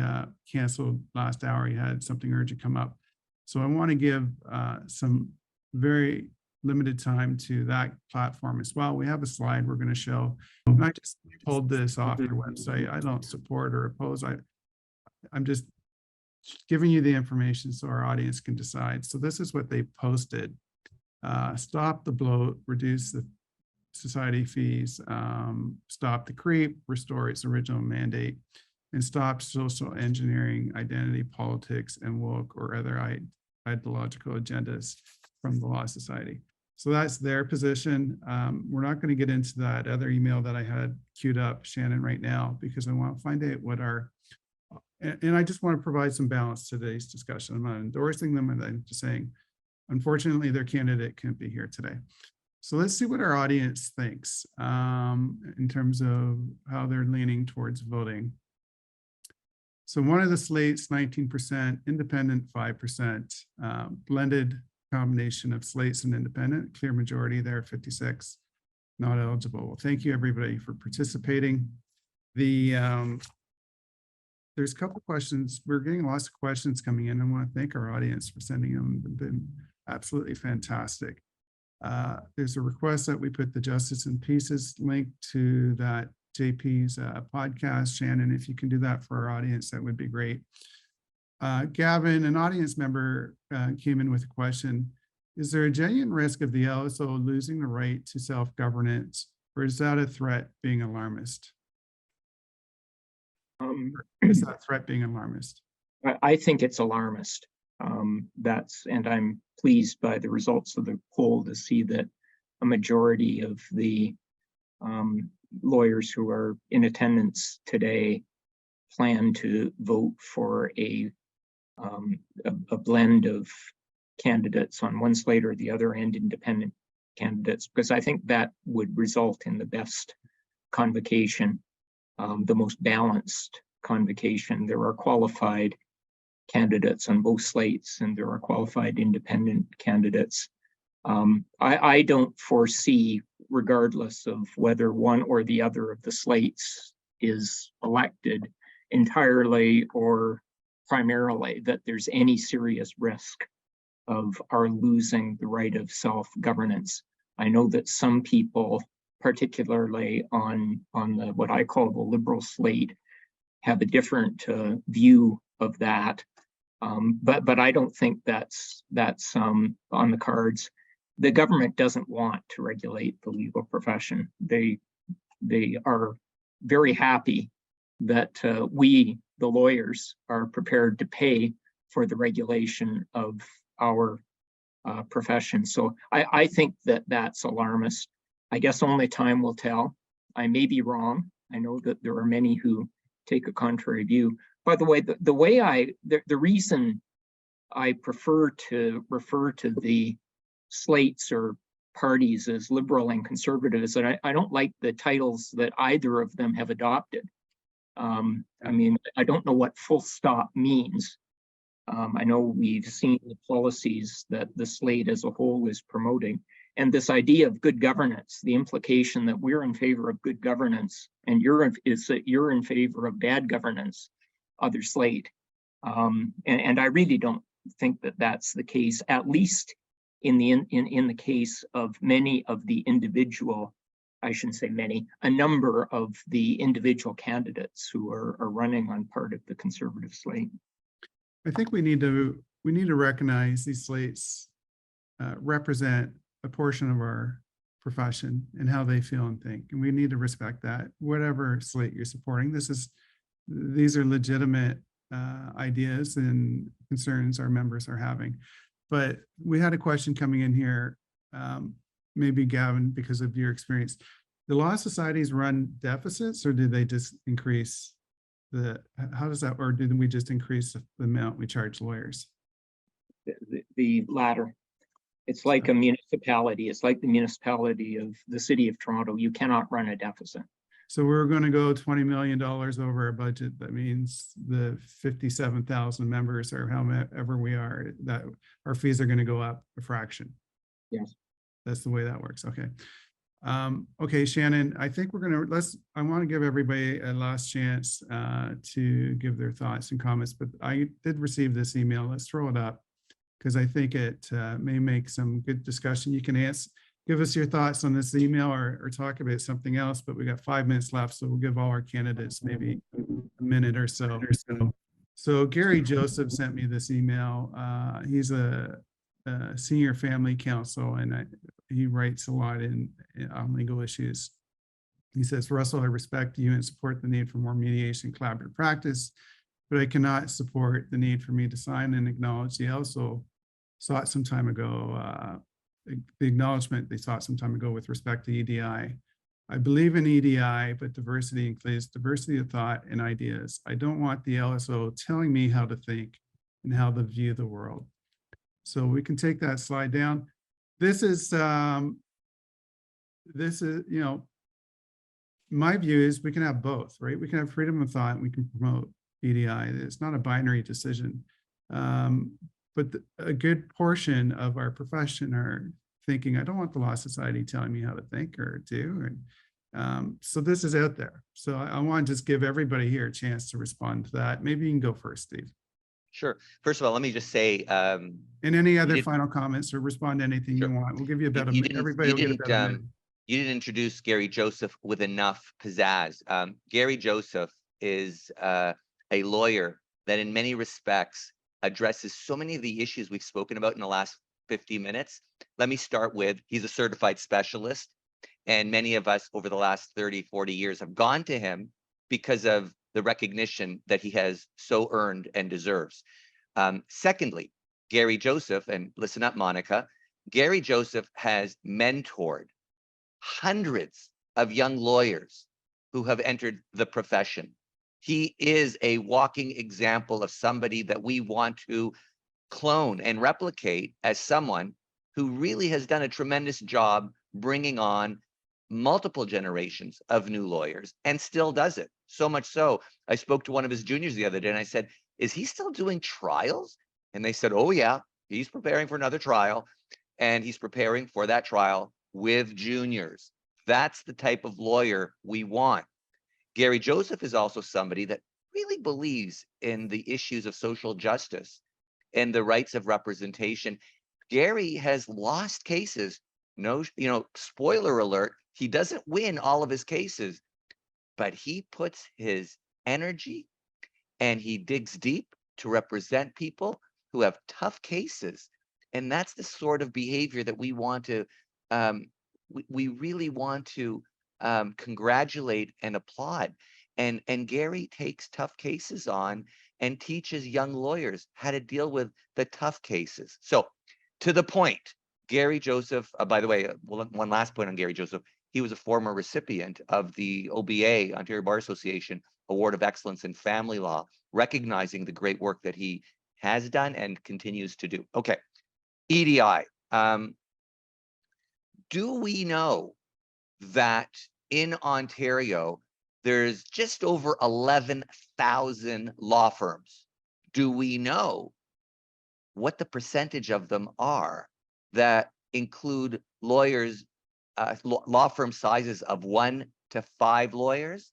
canceled last hour. He had something urgent come up. So I want to give some very limited time to that platform as well. We have a slide we're going to show. And I just pulled this off your website. I don't support or oppose. I'm just giving you the information so our audience can decide. So this is what they posted. stop the bloat, reduce the society fees, stop the creep, restore its original mandate, and stop social engineering, identity politics, and woke or other ideological agendas from the Law Society. So that's their position. We're not going to get into that other email that I had queued up, Shannon, right now, because I want to find out what our, and I just want to provide some balance to today's discussion. I'm not endorsing them, and I'm just saying, unfortunately, their candidate can't be here today. So let's see what our audience thinks in terms of how they're leaning towards voting. So one of the slates, 19%, independent 5%, blended combination of slates and independent, clear majority there, 56, not eligible. Well, thank you everybody for participating. There's a couple of questions. We're getting lots of questions coming in. I want to thank our audience for sending them. They've been absolutely fantastic. There's a request that we put the Justice and Pieces link to that JP's podcast. Shannon, if you can do that for our audience, that would be great. Gavin, an audience member came in with a question. Is there a genuine risk of the LSO losing the right to self-governance, or is that a threat being alarmist? Is that threat being alarmist? I think it's alarmist. And I'm pleased by the results of the poll to see that a majority of the lawyers who are in attendance today plan to vote for a blend of candidates on one slate or the other, and independent candidates, because I think that would result in the best convocation, the most balanced convocation. There are qualified candidates on both slates, and there are qualified independent candidates. I don't foresee, regardless of whether one or the other of the slates is elected entirely or primarily, that there's any serious risk of our losing the right of self-governance. I know that some people, particularly on the what I call the liberal slate, have a different view of that. But I don't think that's on the cards. The government doesn't want to regulate the legal profession. They are very happy that we, the lawyers, are prepared to pay for the regulation of our profession. So I think that that's alarmist. I guess only time will tell. I may be wrong. I know that there are many who take a contrary view. By the way, the reason I prefer to refer to the slates or parties as liberal and conservative is that I don't like the titles that either of them have adopted. I mean, I don't know what full stop means. I know we've seen the policies that the slate as a whole is promoting, and this idea of good governance, the implication that we're in favor of good governance and is that you're in favor of bad governance, other slate. And I really don't think that that's the case, at least in the case of many of the individual, I shouldn't say many, a number of the individual candidates who are running on part of the conservative slate. I think we need to recognize these slates represent a portion of our profession and how they feel and think, and we need to respect that. Whatever slate you're supporting, these are legitimate ideas and concerns our members are having. But we had a question coming in here, maybe Gavin, because of your experience. The law societies run deficits, or do they just increase how does that, or did we just increase the amount we charge lawyers? The latter. It's like a municipality. It's like the municipality of the city of Toronto. You cannot run a deficit. So we're going to go $20 million over our budget. That means the 57,000 members, or however we are, that our fees are going to go up a fraction. Yes. That's the way that works. Okay. Okay, Shannon, I think we're going to, I want to give everybody a last chance to give their thoughts and comments, but I did receive this email. Let's throw it up because I think it may make some good discussion. You can give us your thoughts on this email or talk about something else, but we got 5 minutes left. So we'll give all our candidates maybe a minute or so. So Gary Joseph sent me this email. He's a senior family counsel, and he writes a lot on legal issues. He says, Russell, I respect you and support the need for more mediation collaborative practice, but I cannot support the need for me to sign and acknowledge the LSO sought some time ago, the acknowledgement they sought some time ago with respect to EDI. I believe in EDI, but diversity includes diversity of thought and ideas. I don't want the LSO telling me how to think and how to view the world. So we can take that slide down. This is, you know, my view is we can have both, right? We can have freedom of thought and we can promote EDI. It's not a binary decision. But a good portion of our profession are thinking, I don't want the Law Society telling me how to think or do. And so this is out there. So I want to just give everybody here a chance to respond to that. Maybe you can go first, Steve. Sure. First of all, let me just say, And any other did- final comments or respond to anything Sure. you want. We'll give you about a You minute. didn't- Everybody you will get didn't, about a minute. you didn't introduce Gary Joseph with enough pizzazz. Gary Joseph is a lawyer that in many respects addresses so many of the issues we've spoken about in the last 50 minutes. Let me start with, he's a certified specialist, and many of us over the last 30, 40 years have gone to him because of the recognition that he has so earned and deserves. Secondly, Gary Joseph, and listen up, Monica, Gary Joseph has mentored hundreds of young lawyers who have entered the profession. He is a walking example of somebody that we want to clone and replicate as someone who really has done a tremendous job bringing on multiple generations of new lawyers and still does it. So much so, I spoke to one of his juniors the other day and I said, is he still doing trials? And they said, oh yeah, he's preparing for another trial and he's preparing for that trial with juniors. That's the type of lawyer we want. Gary Joseph is also somebody that really believes in the issues of social justice and the rights of representation. Gary has lost cases. No, you know, spoiler alert, he doesn't win all of his cases, but he puts his energy and he digs deep to represent people who have tough cases. And that's the sort of behavior that we want to, we really want to congratulate and applaud. And Gary takes tough cases on and teaches young lawyers how to deal with the tough cases. So to the point, Gary Joseph, by the way, one last point on Gary Joseph, he was a former recipient of the OBA, Ontario Bar Association Award of Excellence in Family Law, recognizing the great work that he has done and continues to do. Okay, EDI. Do we know that in Ontario, there's just over 11,000 law firms? Do we know what the percentage of them are that include lawyers, law firm sizes of 1 to 5 lawyers?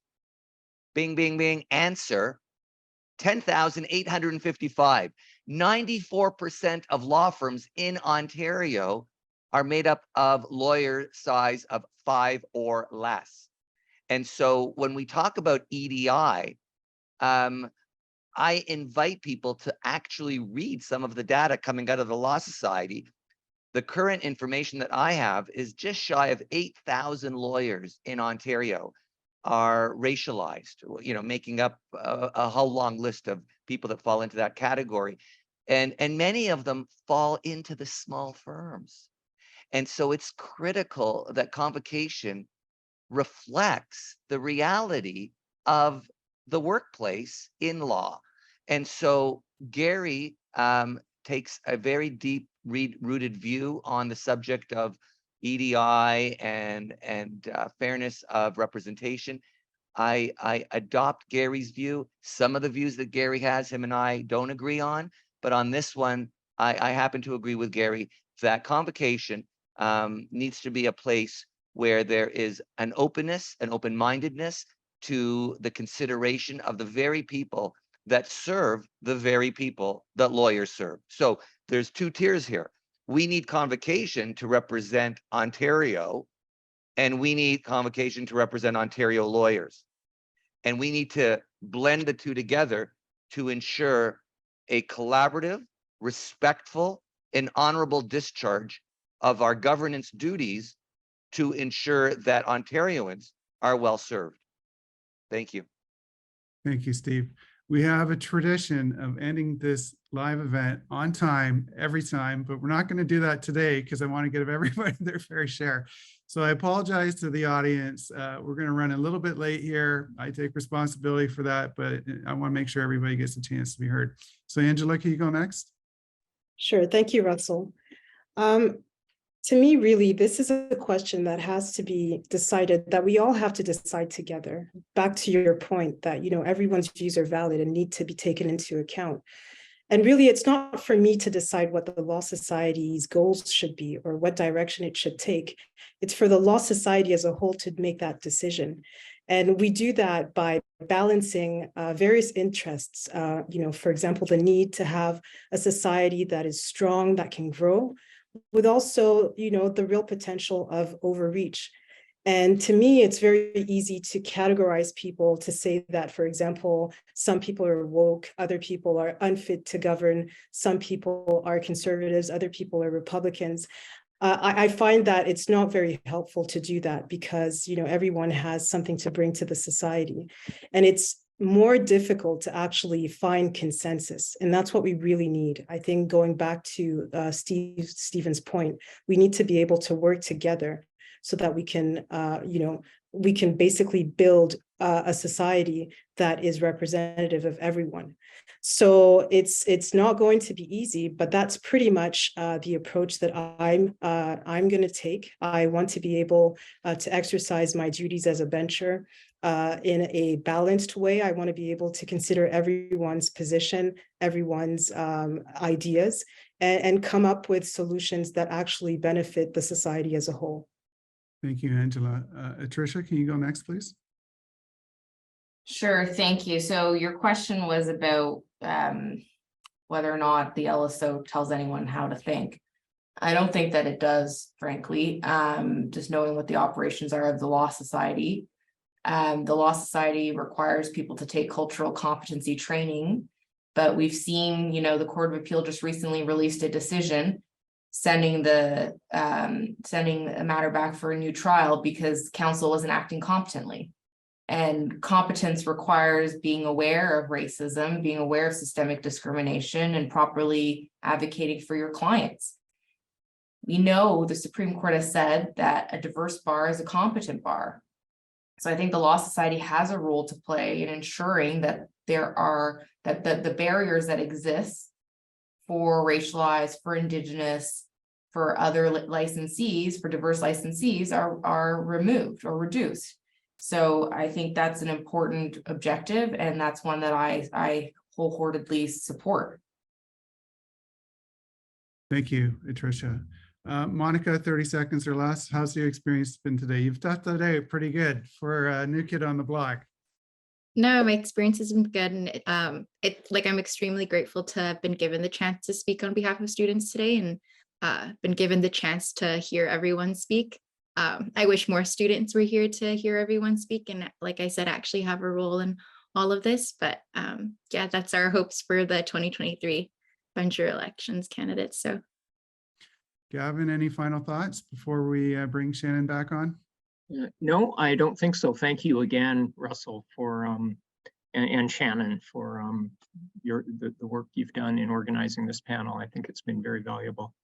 Bing, bing, bing. Answer, 10,855. 94% of law firms in Ontario are made up of lawyer size of 5 or less. And so when we talk about EDI, I invite people to actually read some of the data coming out of the Law Society. The current information that I have is just shy of 8,000 lawyers in Ontario are racialized, you know, making up a whole long list of people that fall into that category. And many of them fall into the small firms. And so it's critical that convocation reflects the reality of the workplace in law. And so Gary takes a very deep rooted view on the subject of EDI and fairness of representation. I adopt Gary's view. Some of the views that Gary has, him and I don't agree on, but on this one, I happen to agree with Gary that convocation needs to be a place where there is an openness, an open-mindedness to the consideration of the very people that serve the very people that lawyers serve. So there's 2 tiers here. We need convocation to represent Ontario, and we need convocation to represent Ontario lawyers. And we need to blend the 2 together to ensure a collaborative, respectful, an honorable discharge of our governance duties to ensure that Ontarians are well served. Thank you. Thank you, Steve. We have a tradition of ending this live event on time every time, but we're not going to do that today because I want to give everybody their fair share. So I apologize to the audience. We're going to run a little bit late here. I take responsibility for that, but I want to make sure everybody gets a chance to be heard. So Angela, can you go next? Sure. Thank you, Russell. To me, really, this is a question that has to be decided, that we all have to decide together. Back to your point that, everyone's views are valid and need to be taken into account. And really, it's not for me to decide what the Law Society's goals should be or what direction it should take. It's for the Law Society as a whole to make that decision. And we do that by balancing various interests, for example, the need to have a society that is strong, that can grow, with also, the real potential of overreach. And to me, it's very easy to categorize people to say that, for example, some people are woke, other people are unfit to govern, some people are conservatives, other people are Republicans. I find that it's not very helpful to do that because, everyone has something to bring to the society. And it's more difficult to actually find consensus. And that's what we really need. I think going back to Stephen's point, we need to be able to work together so that we can, we can basically build a society that is representative of everyone. So it's not going to be easy, but that's pretty much the approach that I'm going to take. I want to be able to exercise my duties as a bencher in a balanced way. I want to be able to consider everyone's position, everyone's ideas, and come up with solutions that actually benefit the society as a whole. Thank you, Angela. Atrisha, can you go next, please? Sure, thank you. So your question was about whether or not the LSO tells anyone how to think. I don't think that it does, frankly. Just knowing what the operations are of the Law Society. The Law Society requires people to take cultural competency training, but we've seen, the Court of Appeal just recently released a decision sending a matter back for a new trial because counsel wasn't acting competently. And competence requires being aware of racism, being aware of systemic discrimination, and properly advocating for your clients. We know the Supreme Court has said that a diverse bar is a competent bar. So I think the Law Society has a role to play in ensuring that the barriers that exist for racialized, for Indigenous, for other licensees, for diverse licensees are removed or reduced. So I think that's an important objective, and that's one that I wholeheartedly support. Thank you, Atrisha. Monica, 30 seconds or less. How's your experience been today? You've done today pretty good for a new kid on the block. No, my experience has been good, and I'm extremely grateful to have been given the chance to speak on behalf of students today, and been given the chance to hear everyone speak. I wish more students were here to hear everyone speak, and like I said, actually have a role in all of this. But yeah, that's our hopes for the 2023 Bencher elections candidates. So. Gavin, any final thoughts before we bring Shannon back on? No, I don't think so. Thank you again, Russell, for and Shannon for the work you've done in organizing this panel. I think it's been very valuable.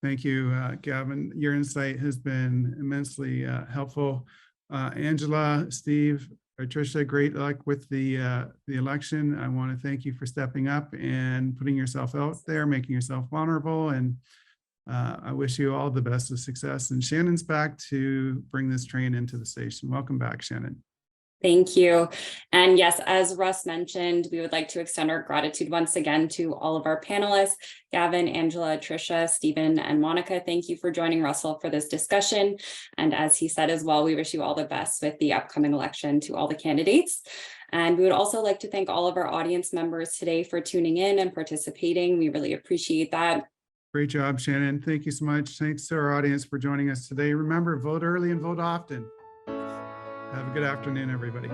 Thank you, Gavin. Your insight has been immensely helpful. Angela, Steve, Atrisha, great luck with the election. I want to thank you for stepping up and putting yourself out there, making yourself vulnerable, and I wish you all the best of success. And Shannon's back to bring this train into the station. Welcome back, Shannon. Thank you. And yes, as Russ mentioned, we would like to extend our gratitude once again to all of our panelists, Gavin, Angela, Atrisha, Stephen, and Monica. Thank you for joining Russell for this discussion. And as he said as well, we wish you all the best with the upcoming election to all the candidates. And we would also like to thank all of our audience members today for tuning in and participating. We really appreciate that. Great job, Shannon. Thank you so much. Thanks to our audience for joining us today. Remember, vote early and vote often. Have a good afternoon, everybody.